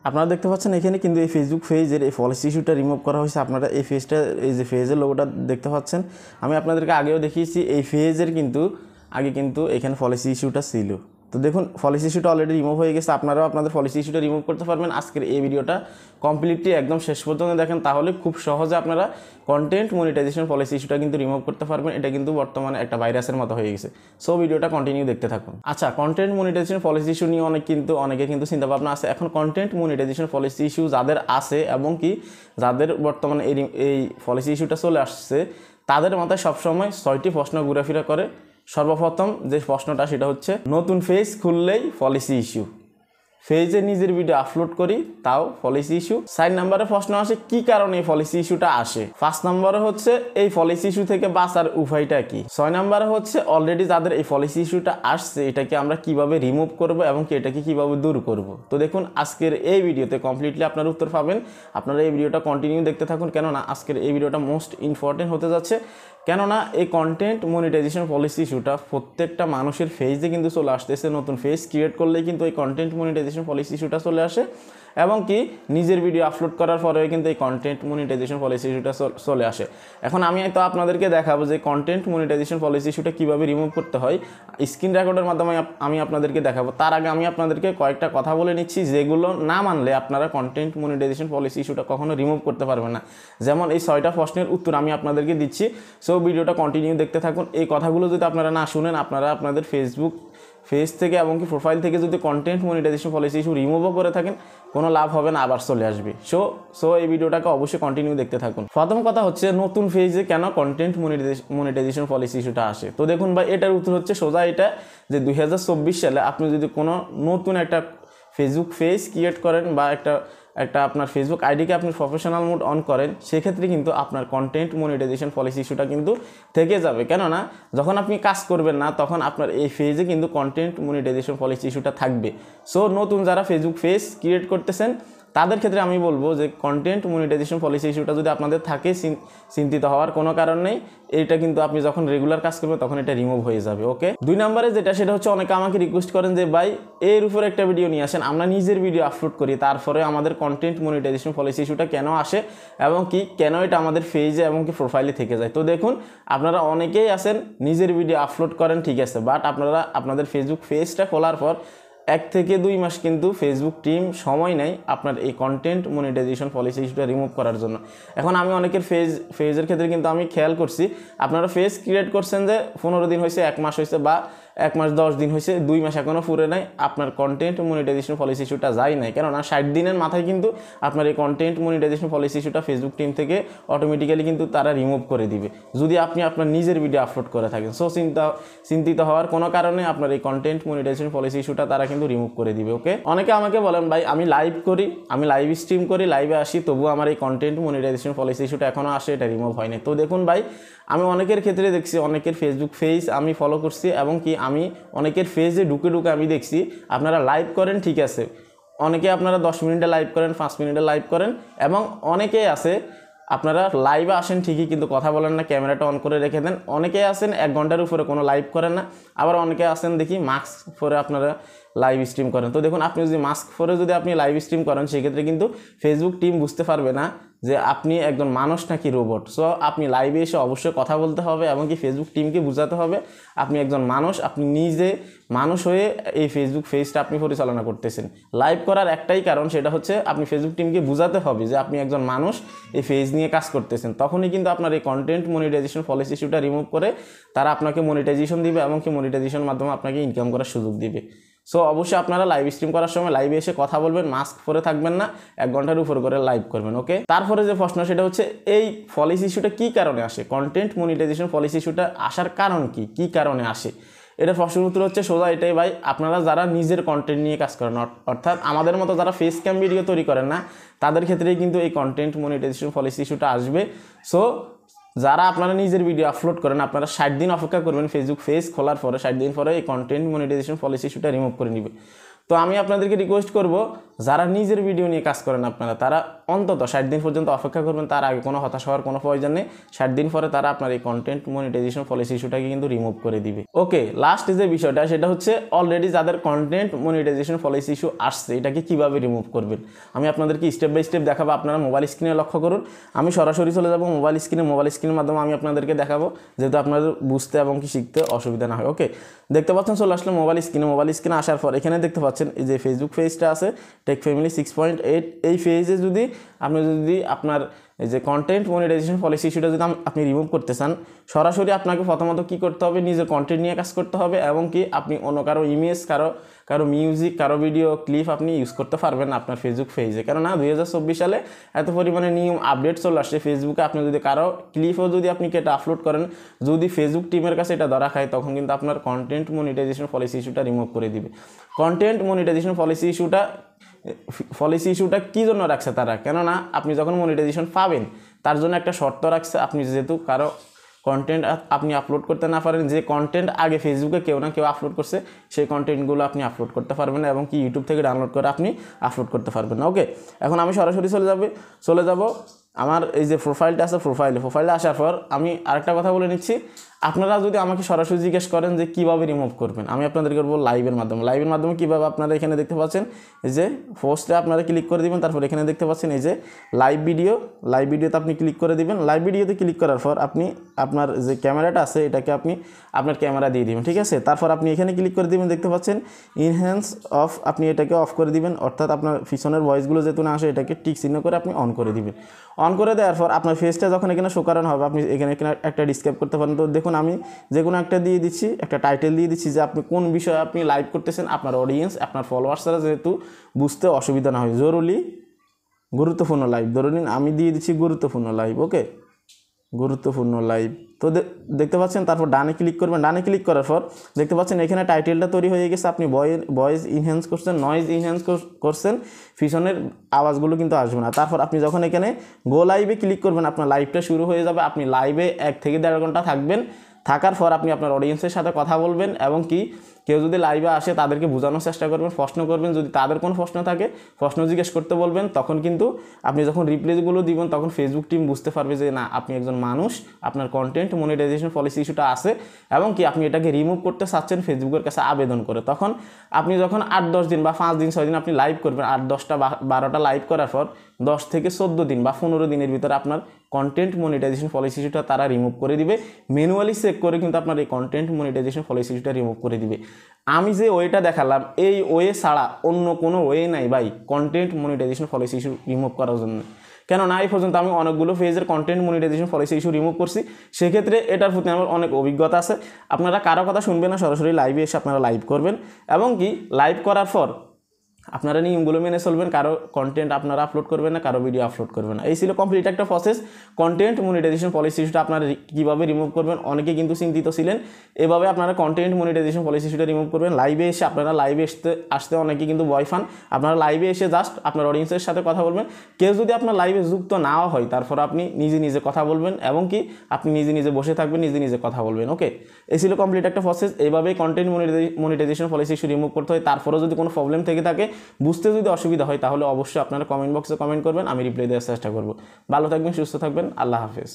আপনারা দেখতে পাচ্ছেন এখানে কিন্তু এই ফেসবুক পেজের এই পলিসি ইস্যুটা রিমুভ করা হয়েছে। আপনারা এই পেজটা, এই যে পেজের লোগোটা দেখতে পাচ্ছেন, আমি আপনাদেরকে আগেও দেখিয়েছি এই পেজের কিন্তু আগে কিন্তু এখানে পলিসি ইস্যুটা ছিল। তো দেখুন পলিসি ইস্যুটা অলরেডি রিমুভ হয়ে গেছে। আপনারাও আপনাদের পলিসি ইস্যুটা রিমুভ করতে পারবেন। আজকের এই ভিডিওটা কমপ্লিটলি একদম শেষ পর্যন্ত দেখেন, তাহলে খুব সহজে আপনারা কন্টেন্ট মনিটাইজেশন পলিসি ইস্যুটা কিন্তু রিমুভ করতে পারবেন। এটা কিন্তু বর্তমানে একটা ভাইরাসের মতো হয়ে গেছে। সো ভিডিওটা কন্টিনিউ দেখতে থাকুন। আচ্ছা, কন্টেন্ট মনিটাইজেশন পলিসি ইস্যু নিয়ে অনেকের কিন্তু চিন্তাভাবনা আছে। এখন কন্টেন্ট মনিটাইজেশন পলিসি ইস্যু যাদের আছে এবং কি যাদের বর্তমানে এই পলিসি ইস্যুটা চলে আসছে, তাদের মাথায় সবসময় 6টি প্রশ্ন ঘোরাফেরা করে। সর্বপ্রথম যে প্রশ্নটা সেটা হচ্ছে, নতুন পেজ খুললেই পলিসি ইস্যু, পেজে নিজের ভিডিও আপলোড করি তাও পলিসি ইস্যু। 4 নম্বরে প্রশ্ন আসে কি কারণে এই পলিসি ইস্যুটা আসে। 5 নম্বরে হচ্ছে এই পলিসি ইস্যু থেকে বাঁচার উপায়টা কি। 6 নম্বরে হচ্ছে অলরেডি যাদের এই পলিসি ইস্যুটা আসছে এটাকে আমরা কিভাবে রিমুভ করব এবং কি এটাকে কিভাবে দূর করব। তো দেখুন আজকের এই ভিডিওতে কমপ্লিটলি আপনার উত্তর পাবেন। আপনারা এই ভিডিওটা কন্টিনিউ দেখতে থাকুন, কেননা আজকের এই ভিডিওটা মোস্ট ইম্পর্টেন্ট হতে যাচ্ছে। কেননা এই কন্টেন্ট মনিটাইজেশন পলিসি ইস্যুটা প্রত্যেকটা মানুষের ফেজে কিন্তু চলে আসতেছে। নতুন ফেজ ক্রিয়েট করলেই কিন্তু এই কন্টেন্ট মনিটাইজেশন পলিসি ইস্যুটা চলে আসে এবং কি নিজের ভিডিও আপলোড করার পরেও কিন্তু এই কন্টেন্ট মনিটাইজেশন পলিসি ইস্যুটা চলে আসে। এখন আমি তো আপনাদেরকে দেখাবো যে কন্টেন্ট মনিটাইজেশন পলিসি ইস্যুটা কীভাবে রিমুভ করতে হয়, স্ক্রিন রেকর্ডের মাধ্যমে আমি আপনাদেরকে দেখাবো। তার আগে আমি আপনাদেরকে কয়েকটা কথা বলে নিচ্ছি যেগুলো না মানলে আপনারা কন্টেন্ট মনিটাইজেশন পলিসি ইস্যুটা কখনো রিমুভ করতে পারবেন না। যেমন এই 6টা প্রশ্নের উত্তর আমি আপনাদেরকে দিচ্ছি। সো ভিডিওটা কন্টিনিউ দেখতে থাকুন। এই কথাগুলো যদি আপনারা না শুনেন, আপনারা আপনাদের ফেসবুক পেজ থেকে এবং কি প্রোফাইল থেকে যদি কন্টেন্ট মনিটাইজেশন পলিসি ইস্যু রিমুভও করে থাকেন, কোনো লাভ হবে না, আবার চলে আসবে। সো এই ভিডিওটাকে অবশ্যই কন্টিনিউ দেখতে থাকুন। প্রথম কথা হচ্ছে নতুন পেজে কেন কন্টেন্ট মনিটাইজেশন পলিসি ইস্যুটা আসে। তো দেখুন ভাই, এটার উত্তর হচ্ছে সোজা এটা যে 2024 সালে আপনি যদি কোনো নতুন একটা ফেসবুক পেজ ক্রিয়েট করেন বা একটা আপনার ফেসবুক আইডিকে আপনি প্রফেশনাল মোড অন করেন, সেক্ষেত্রে কিন্তু আপনার কন্টেন্ট মনিটাইজেশন পলিসি ইস্যুটা কিন্তু থেকে যাবে। কেননা যখন আপনি কাজ করবেন না তখন আপনার এই পেজে কিন্তু কন্টেন্ট মনিটাইজেশন পলিসি ইস্যুটা থাকবে। সো নতুন যারা ফেসবুক পেজ ক্রিয়েট করতেছেন তাদের ক্ষেত্রে আমি বলবো যে কন্টেন্ট মনিটাইজেশন পলিসি ইস্যুটা যদি আপনাদের থাকে, চিন্তিত হওয়ার কোনো কারণ নেই। এটা কিন্তু আপনি যখন রেগুলার কাজ করবেন তখন এটা রিমুভ হয়ে যাবে। ওকে, 2 নম্বরে সেটা হচ্ছে অনেকে আমাকে রিকোয়েস্ট করেন যে ভাই এর উপরে একটা ভিডিও নিয়ে আসেন, আমরা নিজের ভিডিও আপলোড করি তারপরে আমাদের কন্টেন্ট মনিটাইজেশন পলিসি ইস্যুটা কেন আসে এবং কি কেন এটা আমাদের পেজে এবং কি প্রোফাইলে থেকে যায়। তো দেখুন আপনারা অনেকেই আছেন নিজের ভিডিও আপলোড করেন, ঠিক আছে, বাট আপনারা আপনাদের ফেসবুক পেজটা খোলার পর 1 থেকে 2 মাস কিন্তু ফেসবুক টিম সময় নেয় আপনার এই কন্টেন্ট মনিটাইজেশন পলিসি ইস্যুটা রিমুভ করার জন্য। এখন আমি অনেকের পেজের ক্ষেত্রে কিন্তু আমি খেয়াল করছি, আপনারা পেজ ক্রিয়েট করছেন যে 15 দিন হয়েছে, 1 মাস হয়েছে বা 1 মাস 10 দিন হয়েছে, 2 মাস এখনও পুরে নাই, আপনার কন্টেন্ট মনিটাইজেশন পলিসি ইস্যুটা যায় নাই। কেননা 60 দিনের মাথায় কিন্তু আপনার এই কন্টেন্ট মনিটাইজেশন পলিসি ইস্যুটা ফেসবুক টিম থেকে অটোমেটিক্যালি কিন্তু তারা রিমুভ করে দিবে যদি আপনি আপনার নিজের ভিডিও আপলোড করে থাকেন। সো চিন্তিত হওয়ার কোনো কারণে আপনার এই কন্টেন্ট মনিটাইজেশন পলিসি ইস্যুটা তারা কিন্তু রিমুভ করে দিবে। ওকে, অনেকে আমাকে বলেন ভাই আমি লাইভ করি, আমি লাইভ স্ট্রিম করি, লাইভে আসি, তবুও আমার এই কন্টেন্ট মনিটাইজেশন পলিসি ইস্যুটা এখনও আসে, এটা রিমুভ হয়নি। তো দেখুন ভাই, আমি অনেকের ক্ষেত্রে দেখছি, অনেকের ফেসবুক পেজ আমি ফলো করছি এবং কি আমি অনেকের পেজে ঢুকে আমি দেখছি আপনারা লাইভ করেন, ঠিক আছে, অনেকে আপনারা 10 মিনিটে লাইভ করেন, 5 মিনিটে লাইভ করেন এবং অনেকেই আছে আপনারা লাইভে আসেন ঠিকই কিন্তু কথা বলেন না, ক্যামেরাটা অন করে রেখে দেন। অনেকেই আছেন 1 ঘন্টার উপরে কোনো লাইভ করেন না, আবার অনেকে আছেন দেখি মাস্ক পরে আপনারা লাইভ স্ট্রিম করেন। তো দেখুন আপনি যদি মাস্ক পরে যদি আপনি লাইভ স্ট্রিম করেন সেক্ষেত্রে কিন্তু ফেসবুক টিম বুঝতে পারবে না যে আপনি একজন মানুষ নাকি রোবট। সো আপনি লাইভে এসে অবশ্যই কথা বলতে হবে এবং কি ফেসবুক টিমকে বোঝাতে হবে আপনি একজন মানুষ, আপনি নিজে মানুষ হয়ে এই ফেসবুক পেজটা আপনি পরিচালনা করতেছেন। লাইভ করার একটাই কারণ, সেটা হচ্ছে আপনি ফেসবুক টিমকে বোঝাতে হবে যে আপনি একজন মানুষ এই পেজ নিয়ে কাজ করতেছেন। তখনই কিন্তু আপনার এই কন্টেন্ট মনিটাইজেশন পলিসি ইস্যুটা রিমুভ করে তারা আপনাকে মনিটাইজেশন দিবে এবং কি মনিটাইজেশনের মাধ্যমে আপনাকে ইনকাম করার সুযোগ দিবে। সো অবশ্যই আপনারা লাইভ স্ট্রিম করার সময় লাইভে এসে কথা বলবেন, মাস্ক পরে থাকবেন না, 1 ঘন্টার উপর করে লাইভ করবেন। ওকে, তারপরে যে প্রশ্ন সেটা হচ্ছে এই পলিসি ইস্যুটা কী কারণে আসে, কন্টেন্ট মনিটাইজেশন পলিসি ইস্যুটা আসার কারণ কী কারণে আসে। এটা প্রশ্নের উত্তর হচ্ছে সোজা এটাই ভাই, আপনারা যারা নিজের কন্টেন্ট নিয়ে কাজ করেন, অর্থাৎ আমাদের মতো যারা ফেস ক্যাম ভিডিও তৈরি করেন না, তাদের ক্ষেত্রেই কিন্তু এই কন্টেন্ট মনিটাইজেশন পলিসি ইস্যুটা আসবে। সো যারা আপনারা নিজের ভিডিও আপলোড করেন আপনারা 60 দিন অপেক্ষা করবেন ফেসবুক পেজ খোলার পরে, 60 দিন পরে এই কন্টেন্ট মনিটাইজেশন পলিসি ইস্যুটা রিমুভ করে নেবে। তো আমি আপনাদেরকে রিকোয়েস্ট করব, যারা নিজের ভিডিও নিয়ে কাজ করেন আপনারা, তারা অন্তত 60 দিন পর্যন্ত অপেক্ষা করবেন। তার আগে কোনো হতাশ হওয়ার কোনো প্রয়োজন নেই। 60 দিন পরে তারা আপনার এই কন্টেন্ট মনিটাইজেশন পলিসি ইস্যুটাকে কিন্তু রিমুভ করে দিবে। ওকে, লাস্ট যে বিষয়টা সেটা হচ্ছে অলরেডি যাদের কন্টেন্ট মনিটাইজেশন পলিসি ইস্যু আসছে, এটাকে কিভাবে রিমুভ করবেন আমি আপনাদেরকে স্টেপ বাই স্টেপ দেখাবো। আপনারা মোবাইল স্ক্রিনে লক্ষ্য করুন, আমি সরাসরি চলে যাব মোবাইল স্ক্রিনের মাধ্যমে আমি আপনাদেরকে দেখাবো, যেহেতু আপনাদের বুঝতে এবং কি শিখতে অসুবিধা না হয়। ওকে, দেখতে পাচ্ছেন চলে আসলে মোবাইল স্ক্রিনে আসার পর এখানে দেখতে পাচ্ছেন এই যে ফেসবুক পেজটা আছে টেক ফ্যামিলি 6.8। এই পেজে যদি আপনার এই যে কন্টেন্ট মনিটাইজেশন পলিসি ইস্যুটা যদি আপনি রিমুভ করতে চান, সরাসরি আপনাকে প্রথমত কী করতে হবে, নিজের কন্টেন্ট নিয়ে কাজ করতে হবে এবং কি আপনি অন্য কারো ইমেজ, কারো মিউজিক, কারো ভিডিও ক্লিপ আপনি ইউজ করতে পারবেন না আপনার ফেসবুক পেজে। কেননা 2024 সালে এত পরিমাণে নিয়ম আপডেট চলে আসছে ফেসবুকে। আপনি যদি কারো ক্লিপও যদি আপনি কেটে আপলোড করেন, যদি ফেসবুক টিমের কাছে এটা ধরা খায়, তখন কিন্তু আপনার কন্টেন্ট মনিটাইজেশন পলিসি ইস্যুটা রিমুভ করে দিবে। কন্টেন্ট মনিটাইজেশন পলিসি ইস্যুটা কী জন্য রাখছে তারা, কেননা আপনি যখন মনিটাইজেশন পাবেন তার জন্য একটা শর্ত রাখছে, আপনি যেহেতু কারো কন্টেন্ট আপনি আপলোড করতে না পারেন, যে কন্টেন্ট আগে ফেসবুকে কেউ না কেউ আপলোড করছে সেই কন্টেন্টগুলো আপনি আপলোড করতে পারবেন না এবং কি ইউটিউব থেকে ডাউনলোড করে আপনি আপলোড করতে পারবেন না। ওকে, এখন আমি সরাসরি চলে যাব আমার এই যে প্রোফাইলটা আছে, প্রোফাইলে আসার পর আমি আরেকটা কথা বলে নিচ্ছি। আপনারা যদি আমাকে সরাসরি জিজ্ঞেস করেন যে কীভাবে রিমুভ করবেন, আমি আপনাদেরকে বলবো লাইভের মাধ্যমে কীভাবে। আপনারা এখানে দেখতে পাচ্ছেন এই যে পোস্টে আপনারা ক্লিক করে দিবেন, তারপর এখানে দেখতে পাচ্ছেন এই যে লাইভ ভিডিওতে আপনি ক্লিক করে দিবেন। লাইভ ভিডিওতে ক্লিক করার পর আপনি আপনার যে ক্যামেরাটা আছে এটাকে আপনি আপনার ক্যামেরা দিয়ে দিবেন, ঠিক আছে। তারপর আপনি এখানে ক্লিক করে দিবেন, দেখতে পাচ্ছেন ইনহ্যান্স অফ, আপনি এটাকে অফ করে দিবেন, অর্থাৎ আপনার পিছনের ভয়েসগুলো যেহেতু না আসে এটাকে টিক চিহ্ন করে আপনি অন করে দিবেন। অন করে দেওয়ার পর আপনার ফেসটা যখন এখানে শো করানো হবে, আপনি এখানে একটা ডিসক্রাইব করতে পারেন। তো দেখুন আমি যে কোনো একটা দিয়ে দিচ্ছি, একটা টাইটেল দিয়ে দিচ্ছি যে আপনি কোন বিষয়ে আপনি লাইভ করতেছেন, আপনার অডিয়েন্স, আপনার ফলোয়ার্সরা যেহেতু বুঝতে অসুবিধা না হয়। গুরুত্বপূর্ণ লাইভ, ধরে নিন আমি দিয়ে দিচ্ছি গুরুত্বপূর্ণ লাইভ। ওকে, গুরুত্বপূর্ণ লাইভ। তো দেখতে পাচ্ছেন, তারপর ডানে ক্লিক করবেন। ডানে ক্লিক করার পর দেখতে পাচ্ছেন এখানে টাইটেলটা তৈরি হয়ে গেছে। আপনি ভয়েস ইনহ্যান্স করছেন, নয়েজ ইনহ্যান্স করছেন, পিছনের আওয়াজগুলো কিন্তু আসবে না। তারপর আপনি যখন এখানে গো লাইভে ক্লিক করবেন, আপনার লাইভটা শুরু হয়ে যাবে। আপনি লাইভে 1 থেকে 1.5 ঘন্টা থাকবেন। থাকার পর আপনি আপনার অডিয়েন্সের সাথে কথা বলবেন এবং কি কেউ যদি লাইভে আসে তাদেরকে বোঝানোর চেষ্টা করবেন, প্রশ্ন করবেন, যদি তাদের কোনো প্রশ্ন থাকে প্রশ্ন জিজ্ঞেস করতে বলবেন। তখন কিন্তু আপনি যখন রিপ্লাইগুলো দিবেন তখন ফেসবুক টিম বুঝতে পারবে যে না, আপনি একজন মানুষ, আপনার কন্টেন্ট মনিটাইজেশন পলিসি ইস্যুটা আছে এবং কি আপনি এটাকে রিমুভ করতে চাচ্ছেন ফেসবুকের কাছে আবেদন করে। তখন আপনি যখন 8-10 দিন বা 5 দিন 6 দিন আপনি লাইভ করবেন, 8-10টা 12টা লাইভ করার পর 10 থেকে 14 দিন বা 15 দিনের ভিতরে আপনার কন্টেন্ট মনিটাইজেশন পলিসি ইস্যুটা তারা রিমুভ করে দিবে। ম্যানুয়ালি চেক করে কিন্তু আপনার এই কন্টেন্ট মনিটাইজেশন পলিসি ইস্যুটা রিমুভ করে দিবে। আমি যে ওয়েটা দেখালাম এই ওয়ে ছাড়া অন্য কোনো ওয়ে নাই ভাই content monetization policy issue remove করার জন্য। কেননা এই পর্যন্ত আমি অনেকগুলো পেজের content monetization policy issue remove করছি, সেক্ষেত্রে এটার প্রতি আমার অনেক অভিজ্ঞতা আছে। আপনারা কারো কথা শুনবেন না, সরাসরি লাইভে এসে আপনারা লাইভ করবেন এবং কি লাইভ করার পর আপনারা নিয়মগুলো মেনে চলবেন। কারো কন্টেন্ট আপনারা আপলোড করবেন না, কারো ভিডিও আপলোড করবেন না। এই ছিল কমপ্লিট একটা প্রসেস। কন্টেন্ট মনিটাইজেশন পলিসি ইস্যুটা আপনারা কীভাবে রিমুভ করবেন, অনেকে কিন্তু চিন্তিত ছিলেন। এভাবে আপনারা কন্টেন্ট মনিটাইজেশন পলিসি ইস্যুটা রিমুভ করবেন। লাইভে এসে আপনারা আসতে অনেকে কিন্তু ভয় পান। আপনারা লাইভে এসে জাস্ট আপনার অডিয়েন্সের সাথে কথা বলবেন। কেউ যদি আপনার লাইভে যুক্ত নাও হয় তারপর আপনি নিজে কথা বলবেন এবং কি আপনি নিজে বসে থাকবেন, নিজে কথা বলবেন। ওকে, এই ছিল কমপ্লিট একটা প্রসেস। এইভাবেই content monetization policy issue remove করতে হয়। তারপরেও যদি কোনো প্রবলেম থেকে থাকে, বুঝতে যদি অসুবিধা হয়, তাহলে অবশ্যই আপনারা কমেন্ট বক্সে কমেন্ট করবেন, আমি রিপ্লাই দেওয়ার চেষ্টা করব। ভালো থাকবেন, সুস্থ থাকবেন, আল্লাহ হাফেজ।